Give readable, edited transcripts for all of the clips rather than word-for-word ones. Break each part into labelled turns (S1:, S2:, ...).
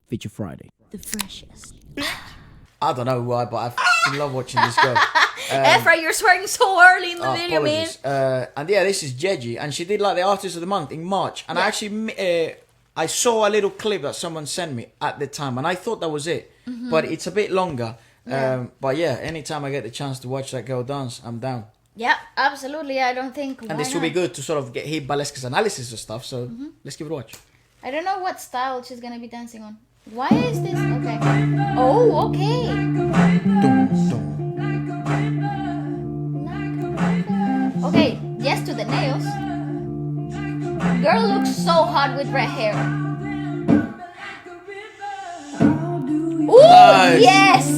S1: Feature Friday.
S2: The freshest.
S3: I don't know why, but I fucking love watching this girl.
S2: Efra, you're swearing so early in the video, man.
S3: Apologies. And yeah, this is Jeji, and she did like the Artist of the Month in March. And I actually, I saw a little clip that someone sent me at the time, and I thought that was it. But it's a bit longer. But yeah, anytime I get the chance to watch that girl dance, I'm down.
S2: Yeah, absolutely. I don't think.
S3: And this will be good to sort of hear Waleska's analysis of stuff. So let's give it a watch.
S2: I don't know what style she's gonna be dancing on. Why is this? Okay. Oh, okay. Okay, yes to the nails. Girl looks so hot with red hair. Ooh,
S3: Nice.
S2: yes!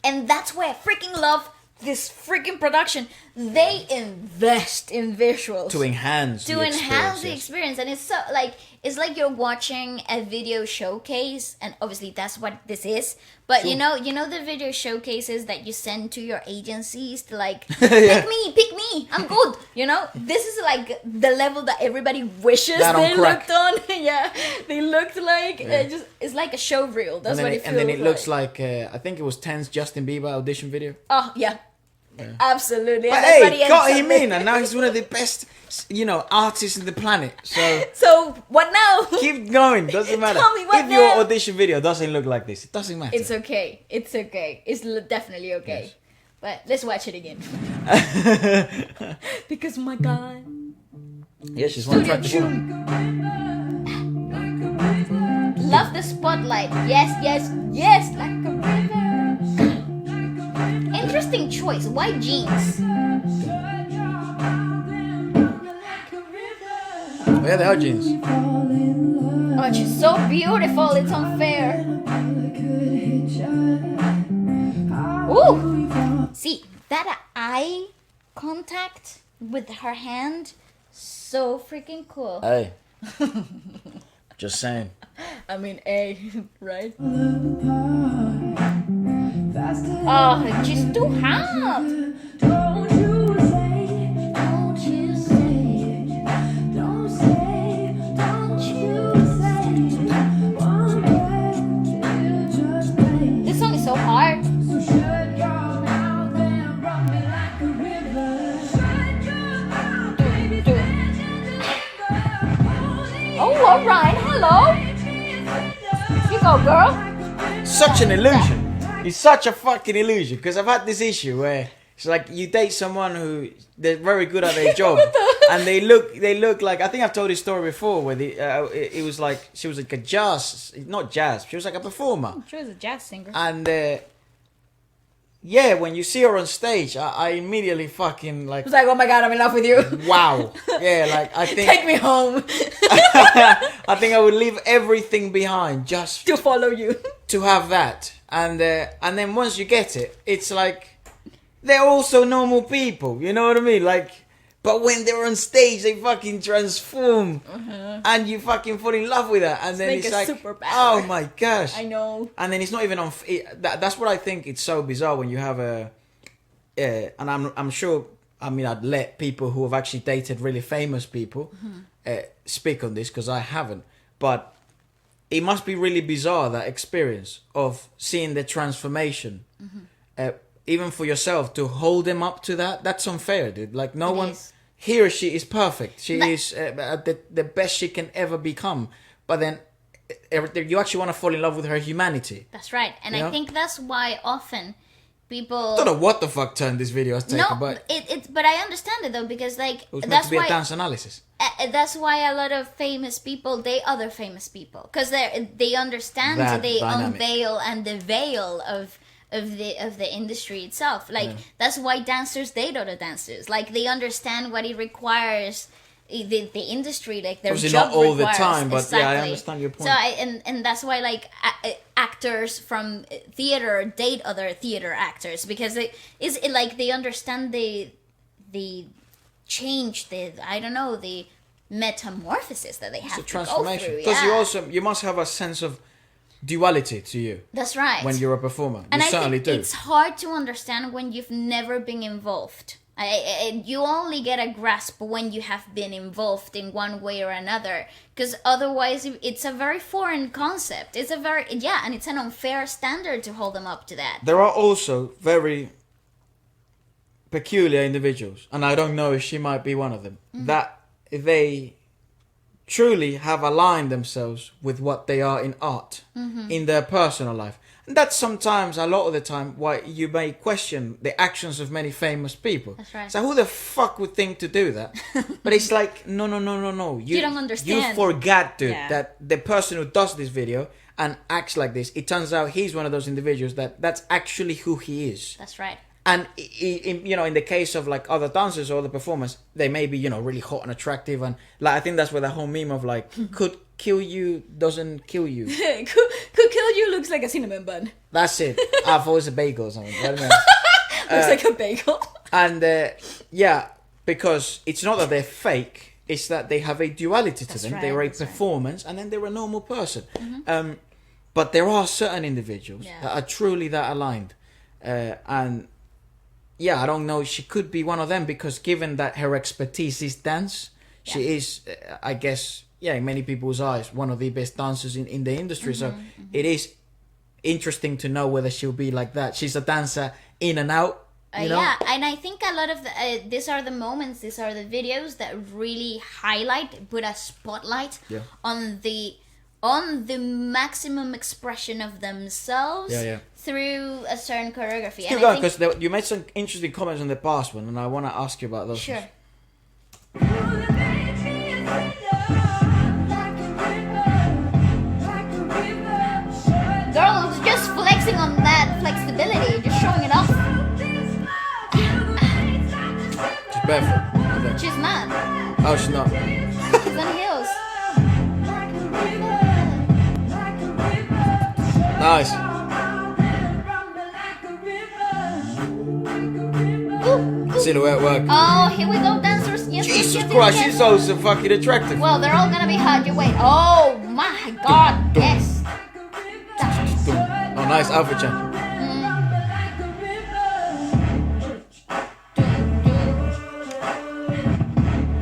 S2: And that's why I freaking love this freaking production. They invest in visuals
S3: To enhance
S2: the experience, and it's so like it's like you're watching a video showcase, and obviously that's what this is. But you know the video showcases that you send to your agencies to like pick me, I'm good. You know, this is like the level that everybody wishes
S3: That on
S2: they
S3: crack.
S2: looked on. Yeah, they looked like it's like a show reel. That's what it feels
S3: and then it looks like I think it was 10's Justin Bieber audition video.
S2: Oh yeah. Absolutely.
S3: But
S2: And that's what
S3: hey,
S2: he ends
S3: got
S2: up
S3: him
S2: with.
S3: in, and now he's one of the best, artists in the planet. So
S2: So what now?
S3: keep going. Doesn't matter.
S2: Tell me what
S3: if your
S2: now?
S3: audition video doesn't look like this, it doesn't matter.
S2: It's okay. It's okay. It's definitely okay.
S3: Yes.
S2: But let's watch it again. Because my God.
S3: Yeah, she's one track to
S2: Studio Love the spotlight. Yes, yes, yes. Like a river. Interesting choice. Why jeans?
S3: Oh, yeah, they are jeans.
S2: Oh, she's so beautiful. It's unfair. Ooh. See, that eye contact with her hand, so freaking cool.
S3: Hey, just saying.
S2: I mean, right? Oh, she's too hot. Don't you say, don't you say, don't say, don't you say one word, just say. This song is so hard. So shut your mouth and rock me like a river. Shut your mouth, baby. Do it. Oh, alright, hello. You go, girl.
S3: Such an illusion. It's such a fucking illusion, because I've had this issue where it's like you date someone who they're very good at their job, and they look like, I think I've told this story before where it was like she was like a jazz, not jazz, she was like a performer.
S2: She was a jazz singer.
S3: And yeah, when you see her on stage, I immediately fucking like,
S2: I was like, oh my God, I'm in love with you.
S3: wow. Yeah, like I think
S2: Take me home
S3: I think I would leave everything behind just
S2: to follow you.
S3: to have that. And then once you get it, it's like they're also normal people, you know what I mean? Like, but when they're on stage, they fucking transform, and you fucking fall in love with that. And then
S2: like
S3: it's
S2: a
S3: like,
S2: superpower.
S3: oh my gosh!
S2: I know.
S3: And then it's not even on. That's what I think. It's so bizarre when you have a, and I'm sure. I mean, I'd let people who have actually dated really famous people speak on this, because I haven't, but. It must be really bizarre, that experience of seeing the transformation, even for yourself, to hold them up to that. That's unfair, dude. Like no one, he or she is perfect. She is the best she can ever become. But then you actually want to fall in love with her humanity.
S2: That's right. And I think that's why often people...
S3: I don't know what the fuck turn this video has taken, but...
S2: but I understand it though, because like...
S3: It was meant to be a dance analysis.
S2: That's why a lot of famous people date other famous people, because they understand
S3: That
S2: they
S3: dynamic.
S2: unveil and the veil of the industry itself. Like that's why dancers date other dancers. Like they understand what it requires. The industry, like their
S3: Obviously
S2: job
S3: not all
S2: requires.
S3: the time, but
S2: exactly.
S3: yeah, I understand your point.
S2: So and that's why like actors from theater date other theater actors, because like they understand the change, the metamorphosis that they have
S3: It's a
S2: to go
S3: transformation.
S2: through.
S3: Because you must have a sense of duality to you.
S2: That's right.
S3: When you're a performer,
S2: and
S3: you
S2: I
S3: certainly
S2: think
S3: do.
S2: it's hard to understand when you've never been involved. You only get a grasp when you have been involved in one way or another, because otherwise it's a very foreign concept. It's a very, and it's an unfair standard to hold them up to that.
S3: There are also very peculiar individuals, and I don't know if she might be one of them, that they truly have aligned themselves with what they are in art, in their personal life. And that's sometimes, a lot of the time, why you may question the actions of many famous people.
S2: That's right.
S3: So who the fuck would think to do that? But it's like, no.
S2: You don't understand.
S3: You forgot, dude,
S2: Yeah.
S3: that the person who does this video and acts like this, it turns out he's one of those individuals that's actually who he is.
S2: That's right.
S3: And in the case of like other dancers or other performers, they may be really hot and attractive, and like I think that's where the whole meme of like could kill you doesn't kill you.
S2: could kill you looks like a cinnamon bun.
S3: That's it. I thought it was a bagel or something. I don't know.
S2: Looks like a bagel.
S3: And because it's not that they're fake; it's that they have a duality to them.
S2: right,
S3: They're a
S2: that's right.
S3: performance, and then they're a normal person. But there are certain individuals that are truly that aligned, and. Yeah, I don't know. She could be one of them because given that her expertise is dance, she is, I guess, in many people's eyes, one of the best dancers in the industry. So it is interesting to know whether she'll be like that. She's a dancer in and out. You know?
S2: Yeah, and I think a lot of these are the moments, these are the videos that really highlight, put a spotlight on the maximum expression of themselves through a certain choreography.
S3: Keep going, because you made some interesting comments on the past one, and I want to ask you about those.
S2: Sure. Girl, just flexing on that flexibility, just showing it off.
S3: She's barefoot. Okay.
S2: She's not.
S3: Oh, she's not.
S2: She's on heels.
S3: Nice.
S2: Ooh.
S3: Silhouette work.
S2: Oh, here we go, dancers. Yes,
S3: Jesus
S2: yes, yes,
S3: Christ,
S2: yes.
S3: she's also fucking attractive.
S2: Well, they're all gonna be hot. You wait. Oh my God. Yes.
S3: Oh, nice outfit change.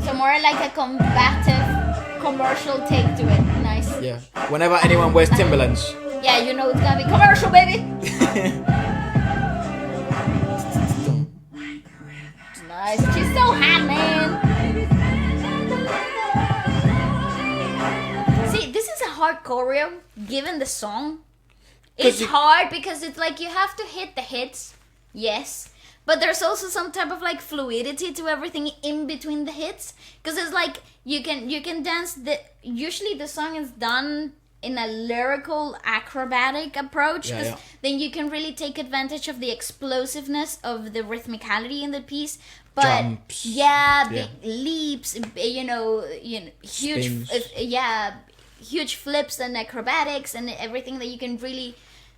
S2: So more like a combative commercial take to it. Nice.
S3: Yeah. Whenever anyone wears Timberlands.
S2: Yeah, you know it's gonna be commercial, baby. Nice. She's so hot, man. See, this is a hard choreo, given the song. It's hard because it's like you have to hit the hits, yes. But there's also some type of like fluidity to everything in between the hits. Because it's like you can dance, usually the song is done in a lyrical acrobatic approach, because then you can really take advantage of the explosiveness of the rhythmicality in the piece. But
S3: jumps,
S2: big leaps, huge,
S3: spins.
S2: Huge flips and acrobatics and everything that you can really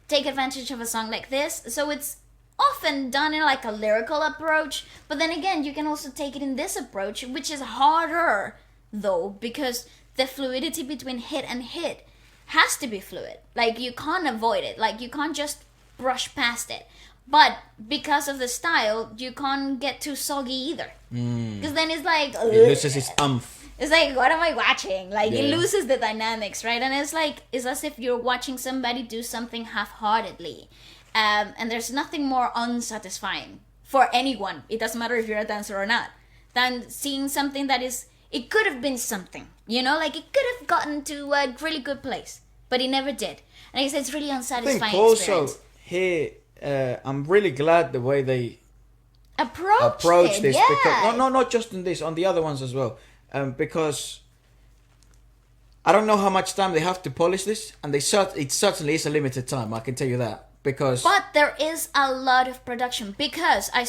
S2: take advantage of a song like this. So it's often done in like a lyrical approach, but then again you can also take it in this approach, which is harder though, because the fluidity between hit and hit has to be fluid. Like you can't avoid it, like you can't just brush past it. But because of the style, you can't get too soggy either, because then it's like
S3: It loses its umph.
S2: it's like, what am I watching? Like it
S3: Yeah.
S2: loses the dynamics, right? And it's like, it's as if you're watching somebody do something half-heartedly. And there's nothing more unsatisfying for anyone, it doesn't matter if you're a dancer or not, than seeing something that is, it could have been something, like it could have gotten to a really good place, but it never did. And I guess it's really
S3: I
S2: unsatisfying
S3: think also
S2: experience.
S3: here, I'm really glad the way they
S2: Approach
S3: this,
S2: yeah.
S3: because not just on this, on the other ones as well, because I don't know how much time they have to polish this, and it certainly is a limited time, I can tell you that. Because
S2: But there is a lot of production, because I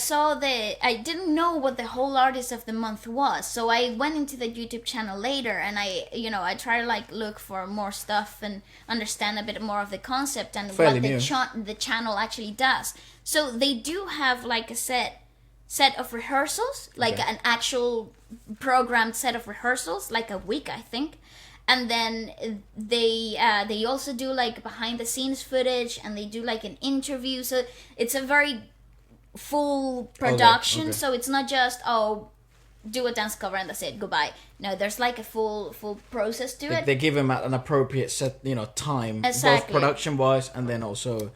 S2: didn't know what the whole artist of the month was, so I went into the YouTube channel later, and I try to like look for more stuff and understand a bit more of the concept and
S3: Fairly
S2: what the channel actually does. So they do have like a set of rehearsals, like an actual programmed set of rehearsals, like a week, I think. And then they also do like behind the scenes footage, and they do like an interview. So it's a very full production.
S3: Okay.
S2: So it's not just do a dance cover and that's it, goodbye. No, there's like a full process to it.
S3: They give him an appropriate set, time,
S2: Exactly.
S3: both production wise and then also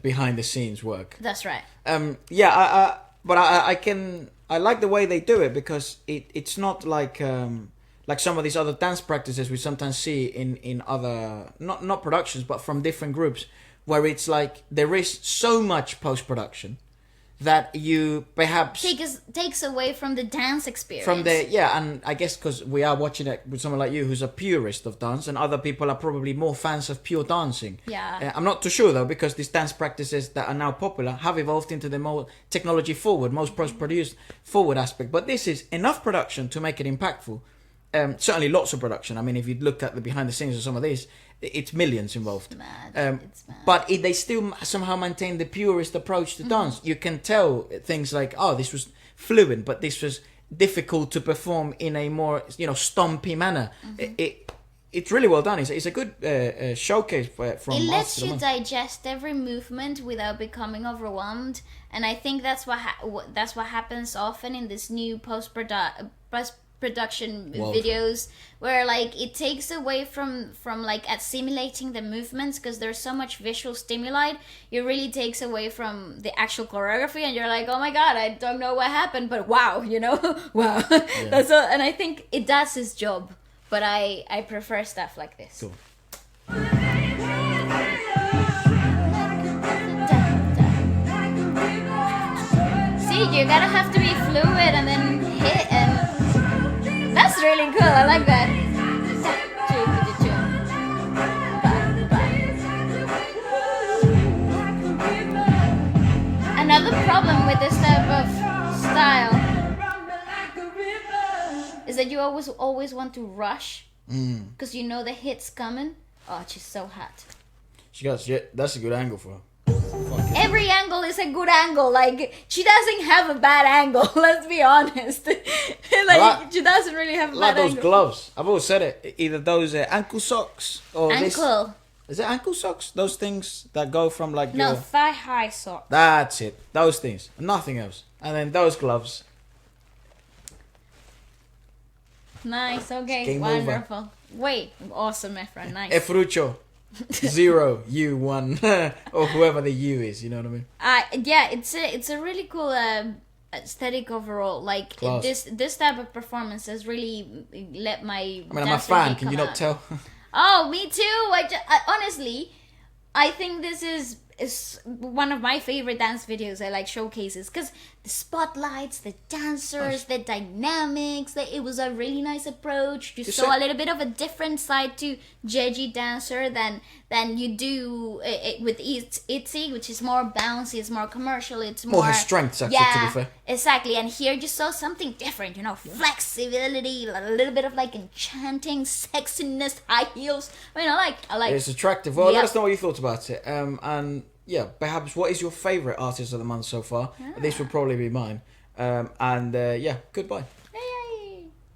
S3: behind the scenes work.
S2: That's right.
S3: But I like the way they do it because it's not like some of these other dance practices we sometimes see in other not productions but from different groups, where it's like there is so much post production that you perhaps
S2: takes away from the dance experience.
S3: And I guess because we are watching it with someone like you who's a purist of dance, and other people are probably more fans of pure dancing.
S2: Yeah.
S3: I'm not too sure though, because these dance practices that are now popular have evolved into the more technology forward, most produced forward aspect. But this is enough production to make it impactful. Certainly lots of production. I mean, if you look at the behind the scenes of some of these, it's millions involved.
S2: It's mad. It's mad.
S3: But they still somehow maintain the purest approach to dance. You can tell things like, this was fluent, but this was difficult to perform in a more, stompy manner. It's really well done. It's a good showcase from
S2: it lets
S3: Master of
S2: you
S3: the Month.
S2: digest every movement without becoming overwhelmed, and I think that's what happens often in this new post-production
S3: World.
S2: videos, where like it takes away from like assimilating the movements, because there's so much visual stimuli. It really takes away from the actual choreography, and you're like, oh my god, I don't know what happened, but wow, wow.
S3: Yeah.
S2: And I think it does its job, but I prefer stuff like this.
S3: Cool.
S2: See, you gotta have to be fluid and then hit, and that's really cool. I like that. Another problem with this type of style is that you always want to rush because you know the hit's coming. Oh, she's so hot.
S3: That's a good angle for her.
S2: Every angle is a good angle. Like, she doesn't have a bad angle. Let's be honest. She doesn't really have a
S3: Like
S2: bad
S3: those
S2: angle.
S3: gloves. I've always said it. Either those ankle socks or this.
S2: Ankle.
S3: Is it ankle socks? Those things that go from like
S2: No,
S3: your...
S2: thigh-high sock.
S3: That's it. Those things. Nothing else. And then those gloves.
S2: Nice. Okay.
S3: Game
S2: Wonderful. Wait. Awesome, Efra. Nice.
S3: Efrucho. 0, you 1. Or whoever the you is, you know what I mean?
S2: Yeah, it's a really cool aesthetic overall. Like,
S3: Class.
S2: this type of performance has really let my.
S3: I mean, I'm a fan. Can you not tell?
S2: Oh, me too. I honestly, I think this is one of my favorite dance videos. I like showcases because the spotlights, the dancers, the dynamics. It was a really nice approach. You saw a little bit of a different side to Jeji dancer than you do with ITZY, which is more bouncy, it's more commercial, it's more
S3: her strengths, actually,
S2: yeah,
S3: to be fair.
S2: Exactly. And here you saw something different, flexibility, a little bit of like enchanting sexiness, high heels. I mean, I like.
S3: It's attractive. Well, let us know what you thought about it. And yeah, perhaps what is your favourite artist of the month so far? This would probably be mine. Yeah, goodbye.